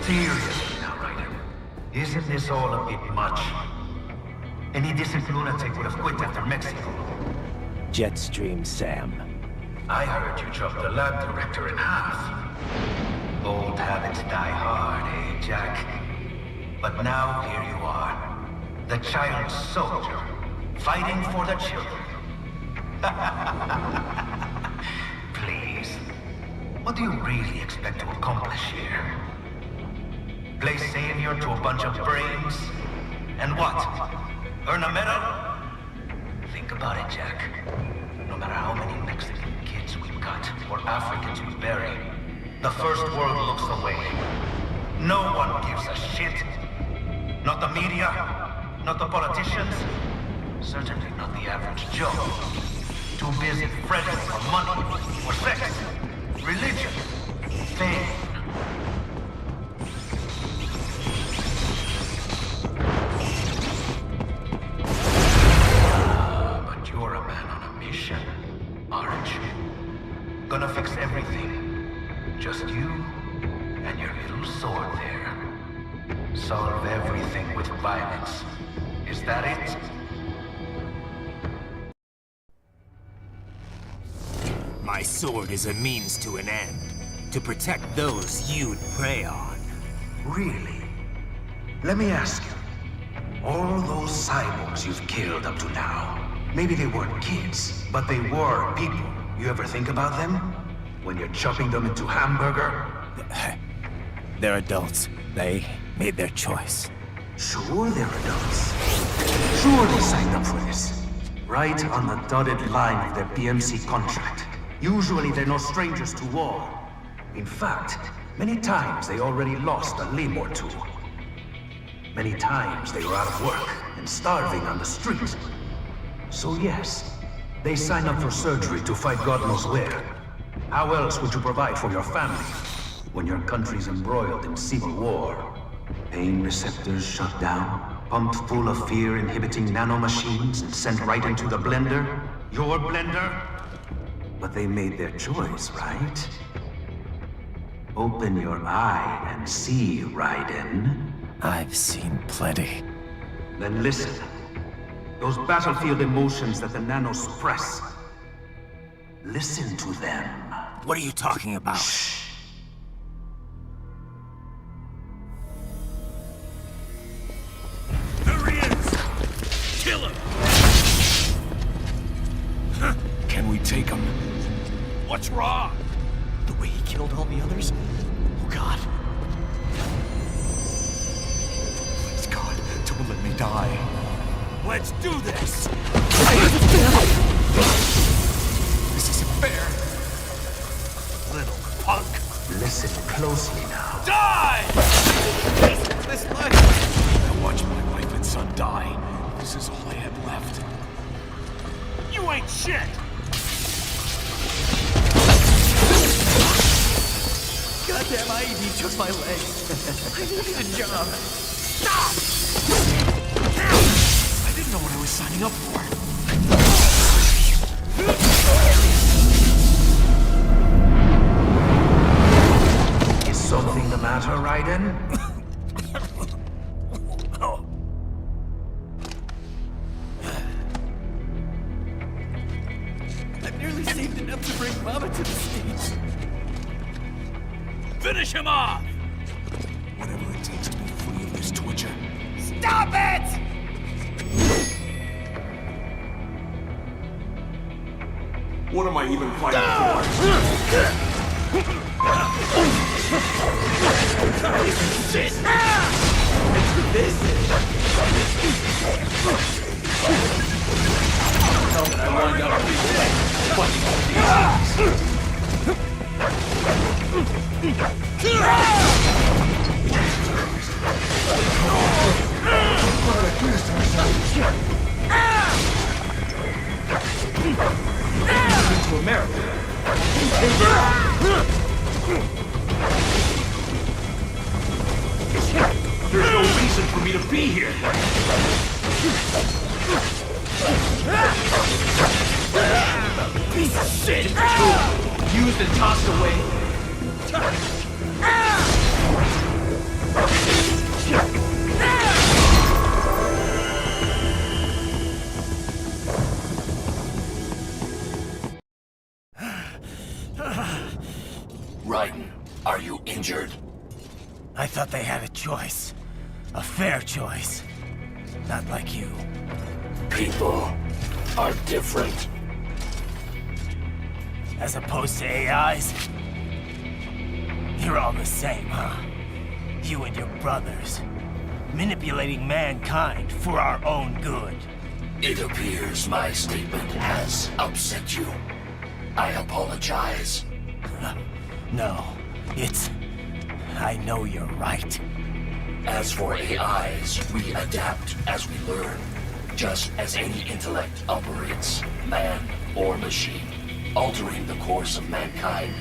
Seriously now, Ryder. Isn't this all a bit much? Any decent lunatic would have quit after Mexico. Jetstream, Sam. I heard you chopped the lab director in half. Old habits die hard, eh, Jack? But now here you are. The child soldier, fighting for the children. Please. What do you really expect to accomplish here? Play savior to a bunch of brains? And what? Earn a medal? Think about it, Jack. No matter how many Mexican kids we cut, or Africans we bury, the First World looks away. No one gives a shit. Not the media, not the politicians, certainly not the average Joe. Too busy fretting for money, for sex, religion, fame. But you're a man on a mission, aren't you? Gonna fix everything. Just you and your little sword there. Solve everything with violence. Is that it? My sword is a means to an end. To protect those you'd prey on. Really? Let me ask you. All those cyborgs you've killed up to now, maybe they weren't kids, but they were people. You ever think about them? When you're chopping them into hamburger? They're adults. They made their choice. Sure they're adults. Sure they signed up for this. Right on the dotted line of their BMC contract. Usually they're no strangers to war. In fact, many times they already lost a limb or two. Many times they were out of work and starving on the street. So yes, they sign up for surgery to fight God knows where. How else would you provide for your family when your country's embroiled in civil war? Pain receptors shut down, pumped full of fear-inhibiting nanomachines and sent right into the blender? Your blender? But they made their choice, right? Open your eye and see, Raiden. I've seen plenty. Then listen. Those battlefield emotions that the nanos suppress. Listen to them. What are you talking about? Shh. There he is! Kill him! Can we take him? What's wrong? The way he killed all the others? Oh, God. Please, God, don't let me die. Let's do this! This isn't fair. Little punk. Listen closely now. Die! This life. I watched my wife and son die. This is all I had left. You ain't shit! Goddamn IED took my leg. I needed a job. Stop! I didn't know what I was signing up for. Is something the matter, Raiden? I've nearly saved enough to bring Mama to the States. Finish him off! Whatever it takes to be free of this torture. Stop it! What am I even fighting Shit! This is... Hell, I lined up to be fighting all to America. There's no reason for me to be here. Piece of shit! Used and tossed away. Are you injured? I thought they had a choice. A fair choice. Not like you. People are different. As opposed to AIs? You're all the same, huh? You and your brothers. Manipulating mankind for our own good. It appears my statement has upset you. I apologize. No, it's... I know you're right. As for AIs, we adapt as we learn. Just as any intellect operates, man or machine. Altering the course of mankind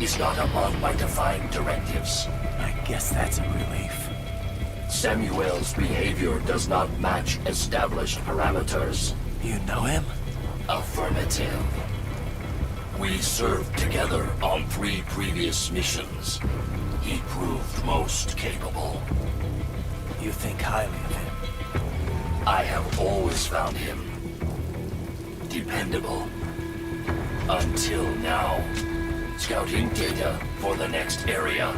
is not among my defined directives. I guess that's a relief. Samuel's behavior does not match established parameters. You know him? Affirmative. We served together on 3 previous missions. He proved most capable. You think highly of him? I have always found him dependable. Until now. Scouting data for the next area.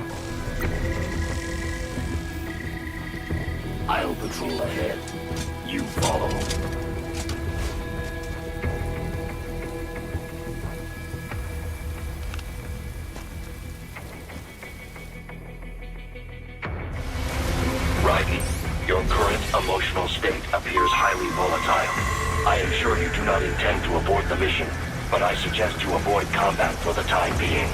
I'll patrol ahead. You follow. Raiden, your current emotional state appears highly volatile. I am sure you do not intend to abort the mission, but I suggest you avoid combat for the time being.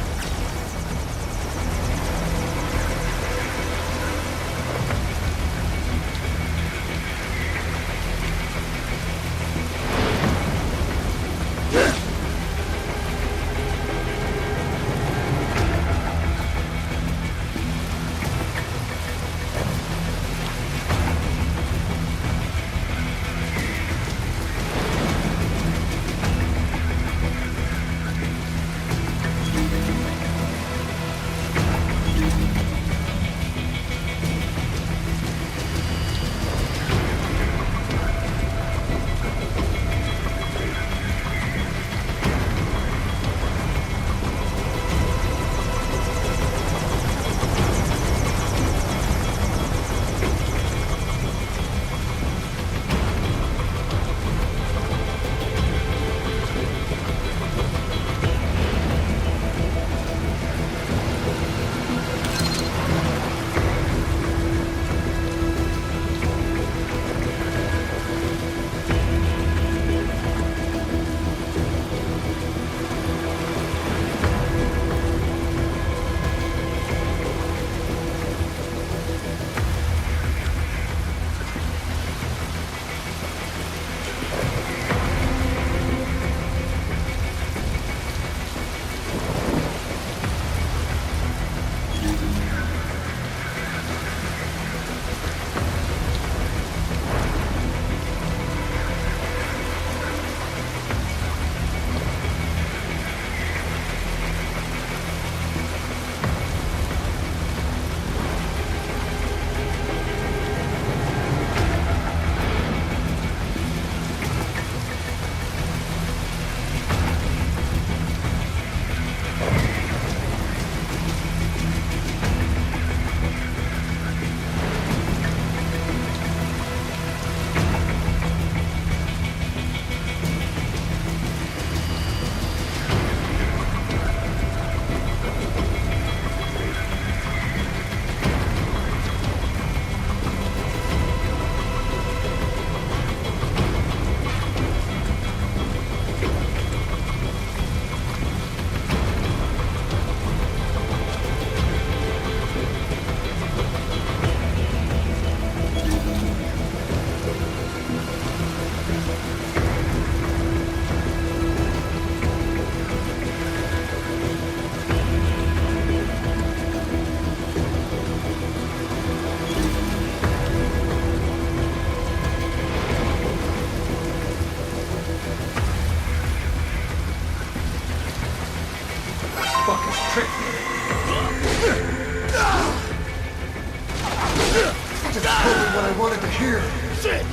Just told me what I wanted to hear. Shit!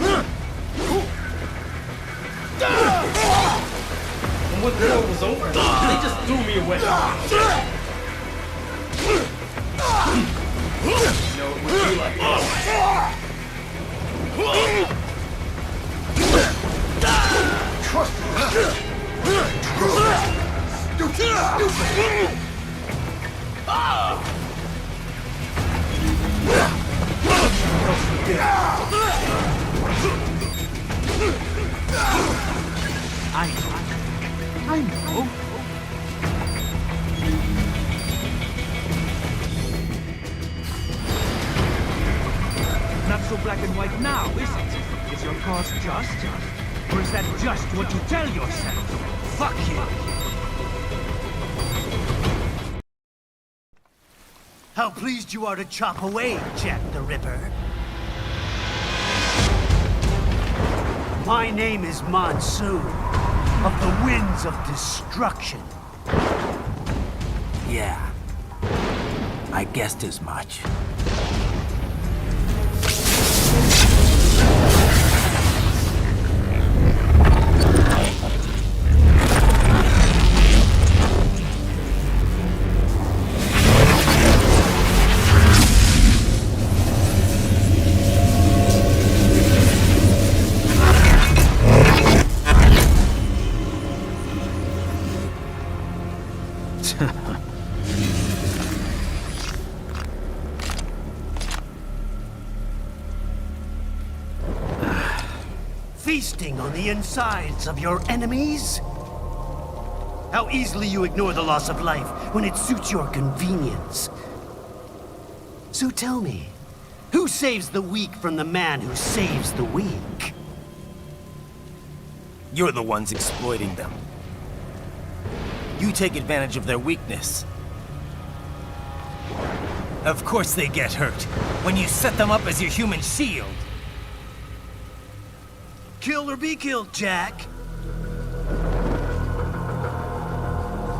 And when the war was over, they just threw me away. know it would be like this. I know. Not so black and white now, is it? Is your cause just? Or is that just what you tell yourself? Fuck you! How pleased you are to chop away, Jack the Ripper. My name is Monsoon, of the Winds of Destruction. Yeah, I guessed as much. Feasting on the insides of your enemies? How easily you ignore the loss of life when it suits your convenience. So tell me, who saves the weak from the man who saves the weak? You're the ones exploiting them. You take advantage of their weakness. Of course they get hurt when you set them up as your human shield. Kill or be killed, Jack.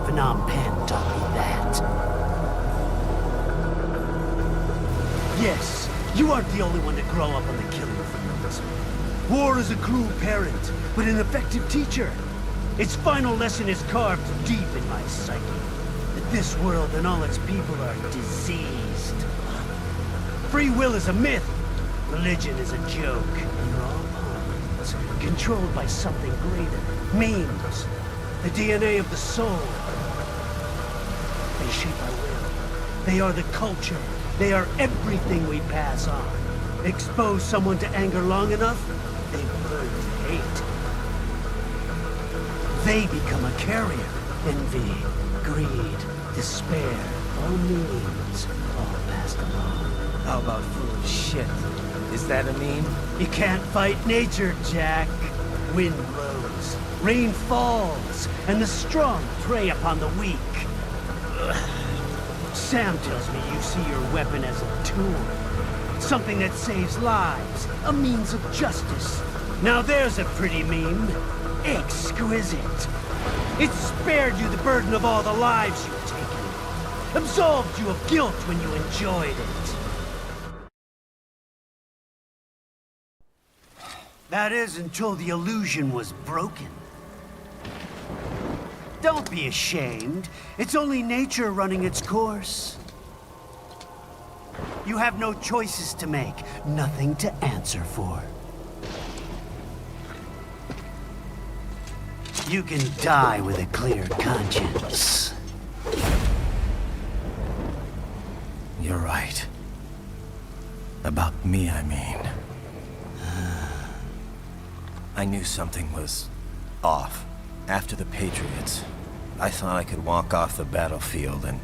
Phnom Penh taught me that. Yes, you aren't the only one to grow up on the killing fields. War is a cruel parent, but an effective teacher. Its final lesson is carved deep in my psyche. That this world and all its people are diseased. Free will is a myth. Religion is a joke. And they're all pawns, controlled by something greater. Memes. The DNA of the soul. They shape our will. They are the culture. They are everything we pass on. Expose someone to anger long enough, they burn to hate. They become a carrier. Envy, greed, despair, all memes, all passed along. How about full of shit? Is that a meme? You can't fight nature, Jack. Wind blows, rain falls, and the strong prey upon the weak. Ugh. Sam tells me you see your weapon as a tool. Something that saves lives, a means of justice. Now there's a pretty meme. Exquisite. It spared you the burden of all the lives you've taken. Absolved you of guilt when you enjoyed it. That is until the illusion was broken. Don't be ashamed. It's only nature running its course. You have no choices to make, nothing to answer for. You can die with a clear conscience. You're right. About me, I mean. I knew something was off. After the Patriots, I thought I could walk off the battlefield and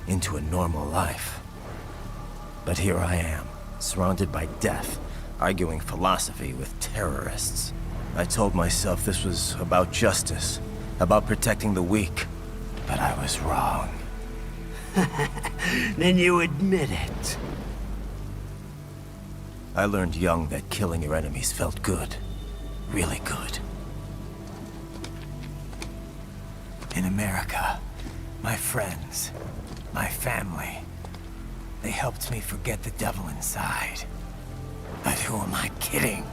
into a normal life. But here I am, surrounded by death, arguing philosophy with terrorists. I told myself this was about justice, about protecting the weak. But I was wrong. Then you admit it. I learned young that killing your enemies felt good. Really good. In America, my friends, my family, they helped me forget the devil inside. But who am I kidding?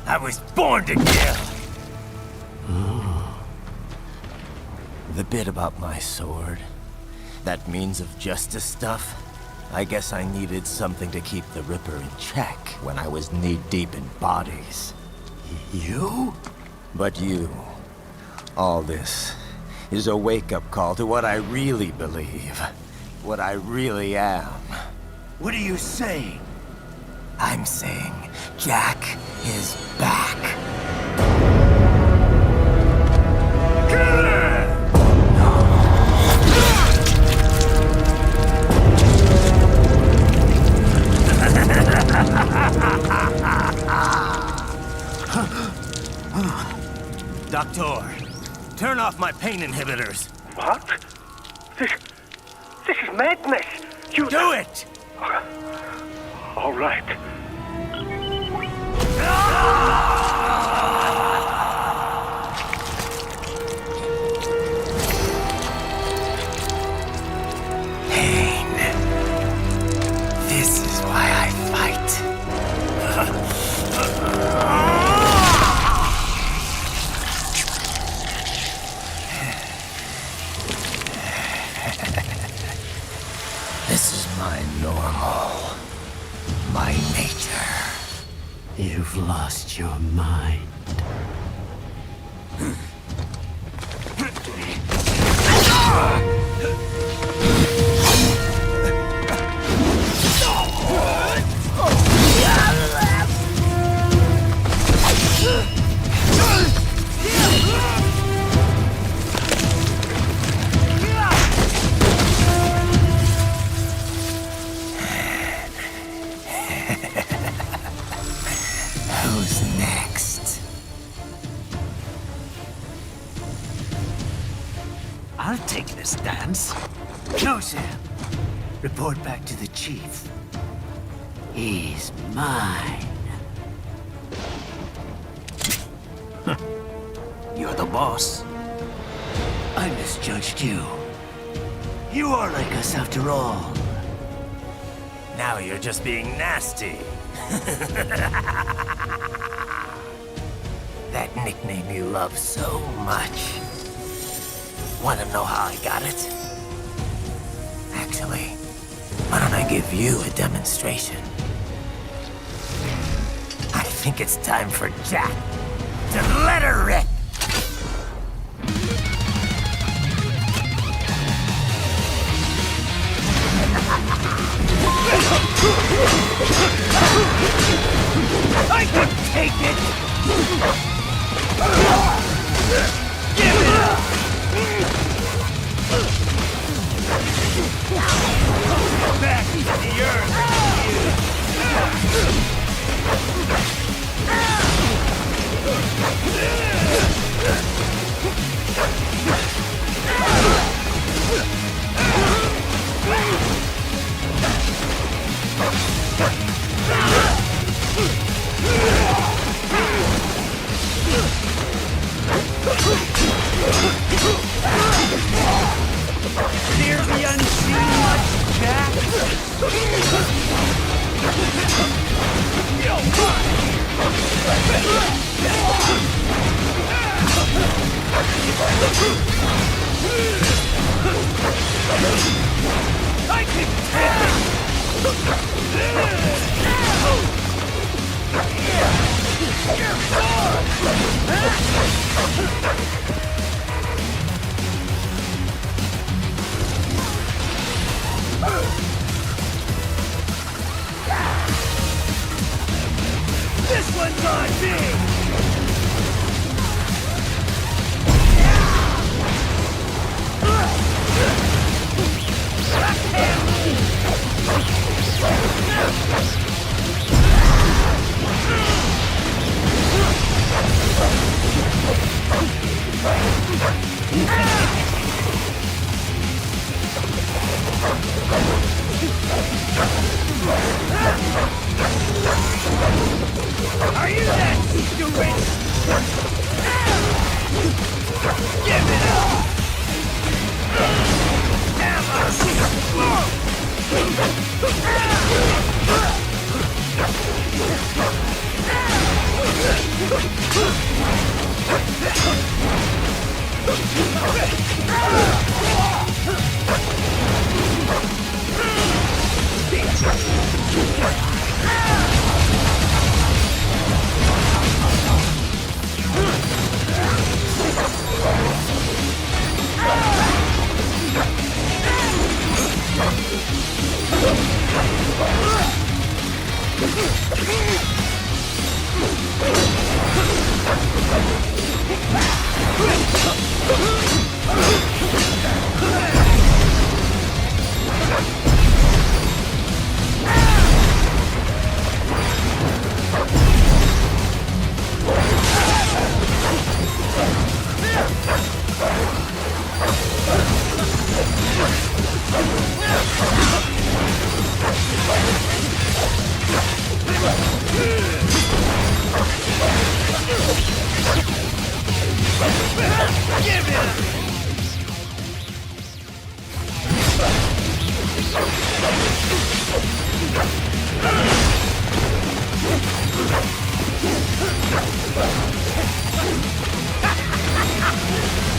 I was born to kill! The bit about my sword, that means of justice stuff, I guess I needed something to keep the Ripper in check when I was knee-deep in bodies. You? But you... all this is a wake-up call to what I really believe. What I really am. What are you saying? I'm saying Jack is back. Doctor, turn off my pain inhibitors. What? This is madness. You Do it! All right. Pain. This is why I fight. This is my normal. My nature. You've lost your mind. Who's next? I'll take this dance. No, Sam. Report back to the chief. He's mine. You're the boss. I misjudged you. You are like us after all. Now you're just being nasty. That nickname you love so much. Want to know how I got it? Actually, why don't I give you a demonstration? I think it's time for Jack to let her rip. I can take it! Give it up! Back to the earth! Fear the unseen much, Jack? I can take This one's on me! Are you that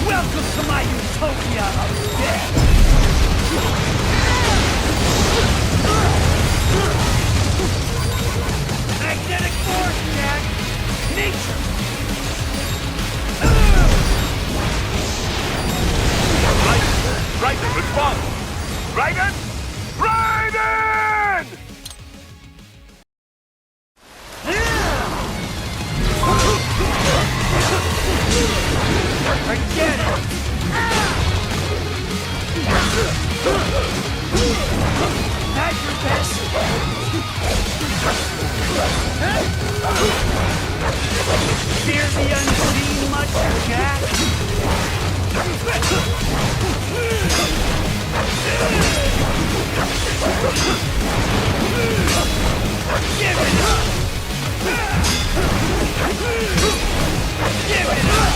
Welcome to my utopia of death! Magnetic force, Jack! Nature! Raiden, respond! Raiden! Raiden! Forget it! At your best! Fear the unseen much, Jack? Give it up! Give it up!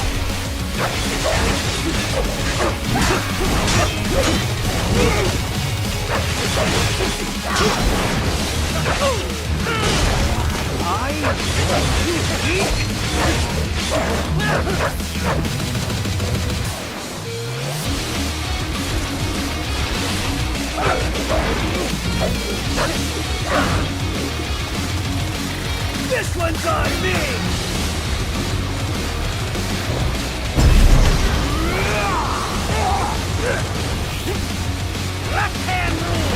This one's on me! Left hand rule!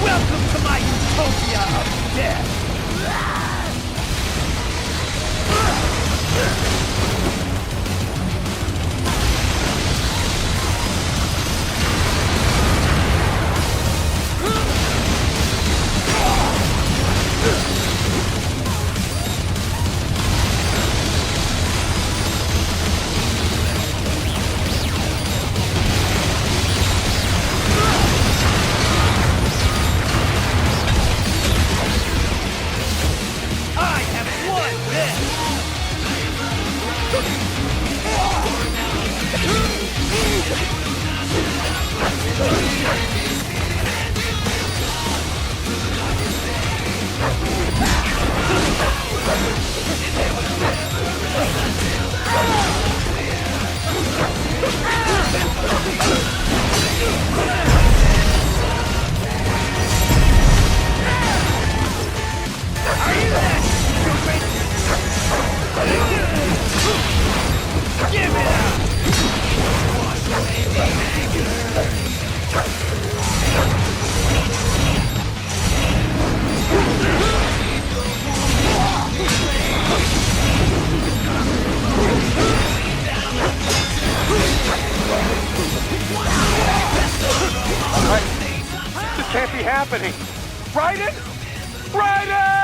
Welcome to my utopia of death! be happening? Raiden? Raiden!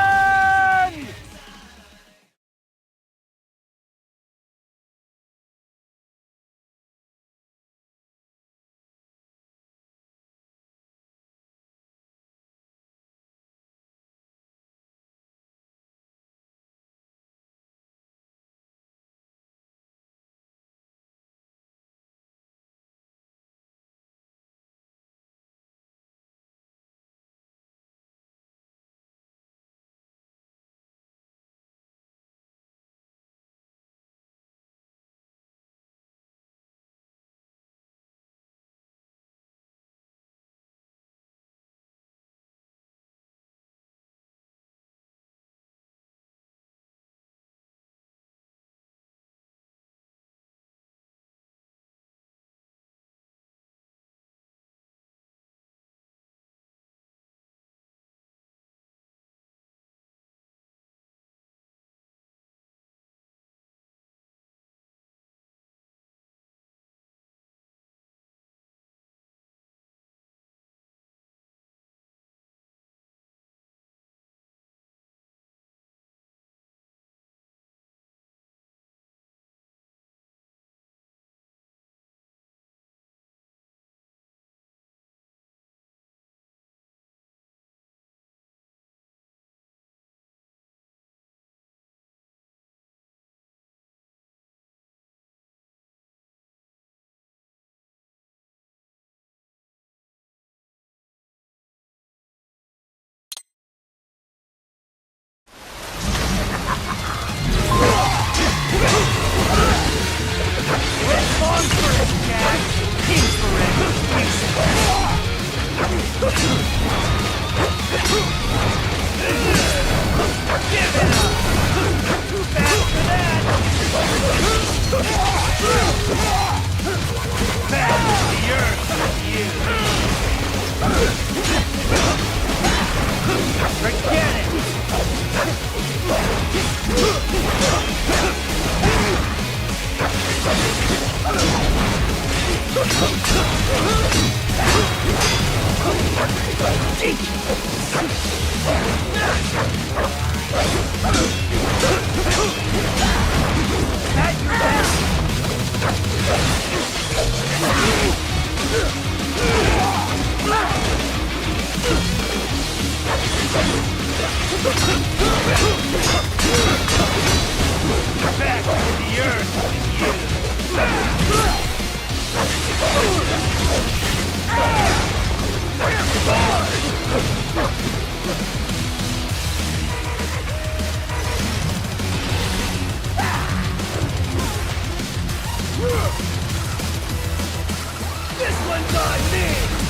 This one's on me!